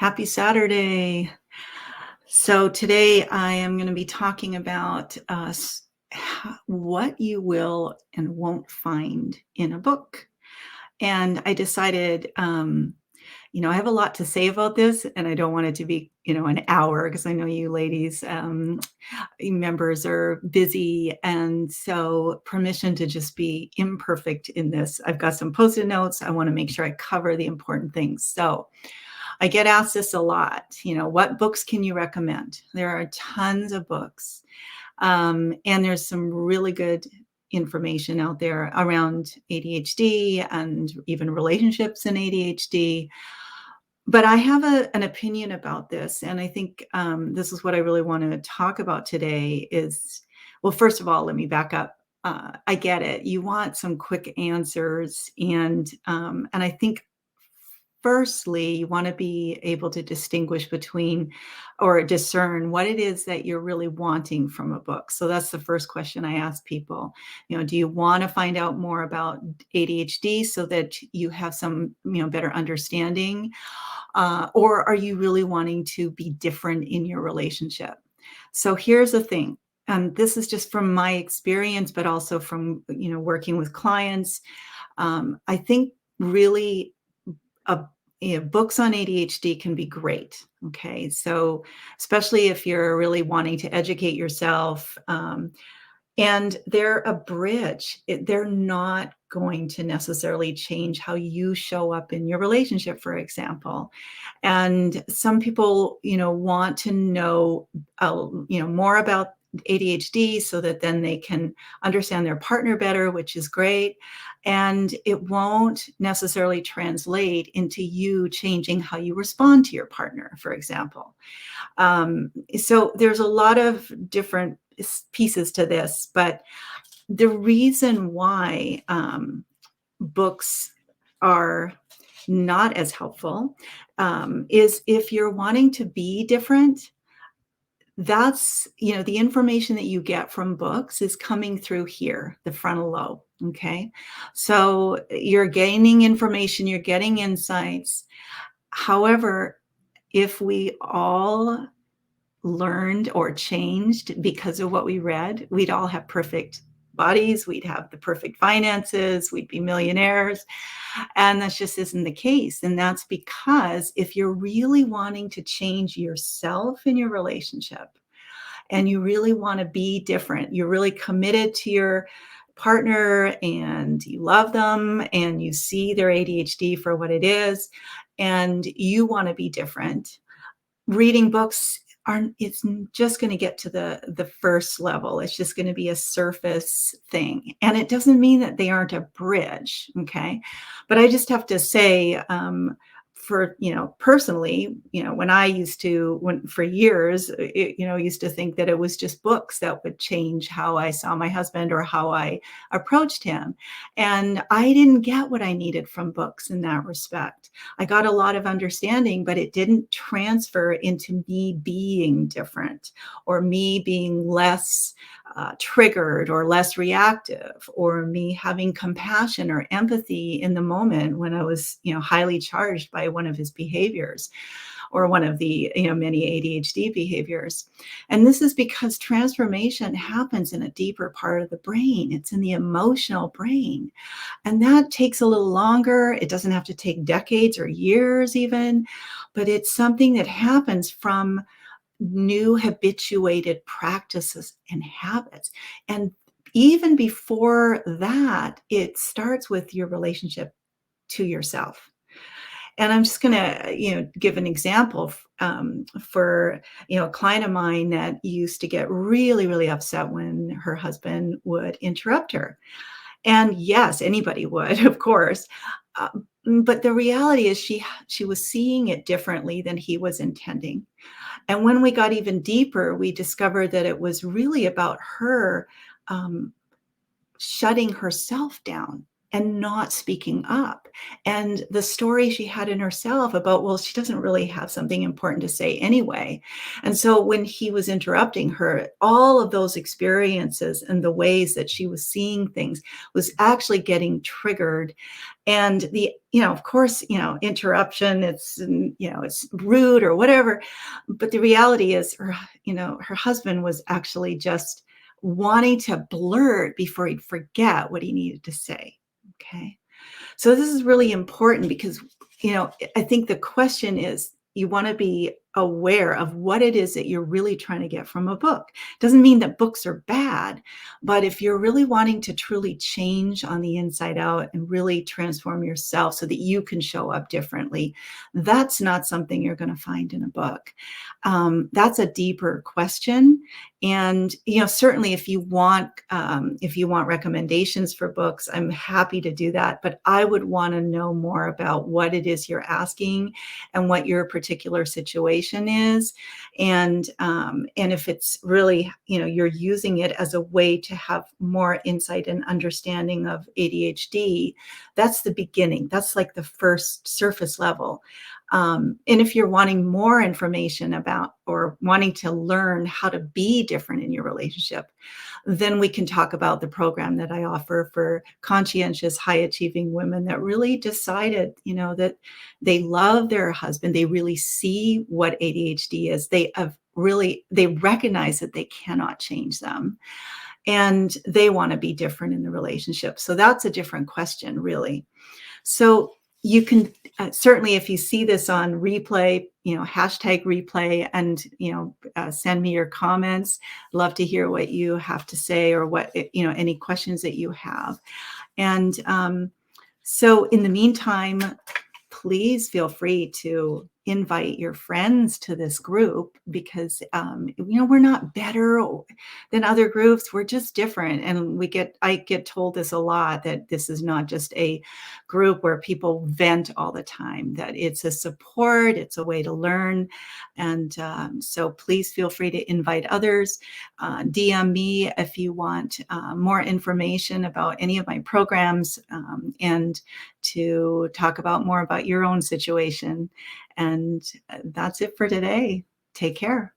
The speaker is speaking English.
Happy Saturday. So today I am going to be talking about what you will and won't find in a book. And I decided, I have a lot to say about this, and I don't want it to be, an hour because I know you ladies, members are busy. And so permission to just be imperfect in this. I've got some post-it notes. I want to make sure I cover the important things. So I get asked this a lot, what books can you recommend? There are tons of books. And there's some really good information out there around ADHD and even relationships in ADHD. But I have an opinion about this. And I think this is what I really want to talk about today is, well, first of all, let me back up. I get it. You want some quick answers. And I think firstly, you want to be able to distinguish between or discern what it is that you're really wanting from a book. So that's the first question I ask people. Do you want to find out more about ADHD so that you have some, better understanding? Or are you really wanting to be different in your relationship? So here's the thing. And this is just from my experience, but also from, working with clients. I think really a books on ADHD can be great. Okay. So, especially if you're really wanting to educate yourself, and they're a bridge. They're not going to necessarily change how you show up in your relationship, for example. And some people, want to know, more about ADHD so that then they can understand their partner better, which is great. And it won't necessarily translate into you changing how you respond to your partner, for example. So there's a lot of different pieces to this, but the reason why books are not as helpful is if you're wanting to be different. That's, the information that you get from books is coming through here, the frontal lobe. Okay. So you're gaining information, you're getting insights. However, if we all learned or changed because of what we read, we'd all have perfect bodies, we'd have the perfect finances, we'd be millionaires. And that just isn't the case. And that's because if you're really wanting to change yourself in your relationship and you really want to be different, you're really committed to your partner and you love them and you see their ADHD for what it is, and you want to be different, reading books aren't, it's just going to get to the first level. It's just going to be a surface thing. And it doesn't mean that they aren't a bridge. Okay. But I just have to say, for, personally, when I for years, used to think that it was just books that would change how I saw my husband or how I approached him. And I didn't get what I needed from books in that respect. I got a lot of understanding, but it didn't transfer into me being different or me being less triggered or less reactive, or me having compassion or empathy in the moment when I was, highly charged by one of his behaviors or one of the, many ADHD behaviors. And this is because transformation happens in a deeper part of the brain. It's in the emotional brain. And that takes a little longer. It doesn't have to take decades or years even, but it's something that happens from new habituated practices and habits. And even before that, it starts with your relationship to yourself. And I'm just going to, give an example for, a client of mine that used to get really, really upset when her husband would interrupt her. And yes, anybody would, of course. Uh, but the reality is she was seeing it differently than he was intending. And when we got even deeper, we discovered that it was really about her um, shutting herself down. and not speaking up. And the story she had in herself about, well, she doesn't really have something important to say anyway. And so when he was interrupting her, all of those experiences and the ways that she was seeing things was actually getting triggered. And of course, interruption, it's rude or whatever. But the reality is, her husband was actually just wanting to blurt before he'd forget what he needed to say. Okay. So this is really important because, I think the question is you want to be aware of what it is that you're really trying to get from a book. Doesn't mean that books are bad, but if you're really wanting to truly change on the inside out and really transform yourself so that you can show up differently, that's not something you're going to find in a book. That's a deeper question. And certainly if you want recommendations for books, I'm happy to do that. But I would want to know more about what it is you're asking and what your particular situation is, and if it's really you're using it as a way to have more insight and understanding of ADHD. That's the beginning. That's like the first surface level. And if you're wanting more information about or wanting to learn how to be different in your relationship, then we can talk about the program that I offer for conscientious, high achieving women that really decided, that they love their husband. They really see what ADHD is. They recognize that they cannot change them, and they want to be different in the relationship. So that's a different question, really. So you can certainly, if you see this on replay, hashtag replay, and send me your comments. Love to hear what you have to say, or what any questions that you have. And so in the meantime, please feel free to invite your friends to this group, because we're not better than other groups. We're just different. And I get told this a lot, that this is not just a group where people vent all the time, that it's a support, it's a way to learn. And so please feel free to invite others. DM me if you want more information about any of my programs, and to talk about more about your own situation. And that's it for today. Take care.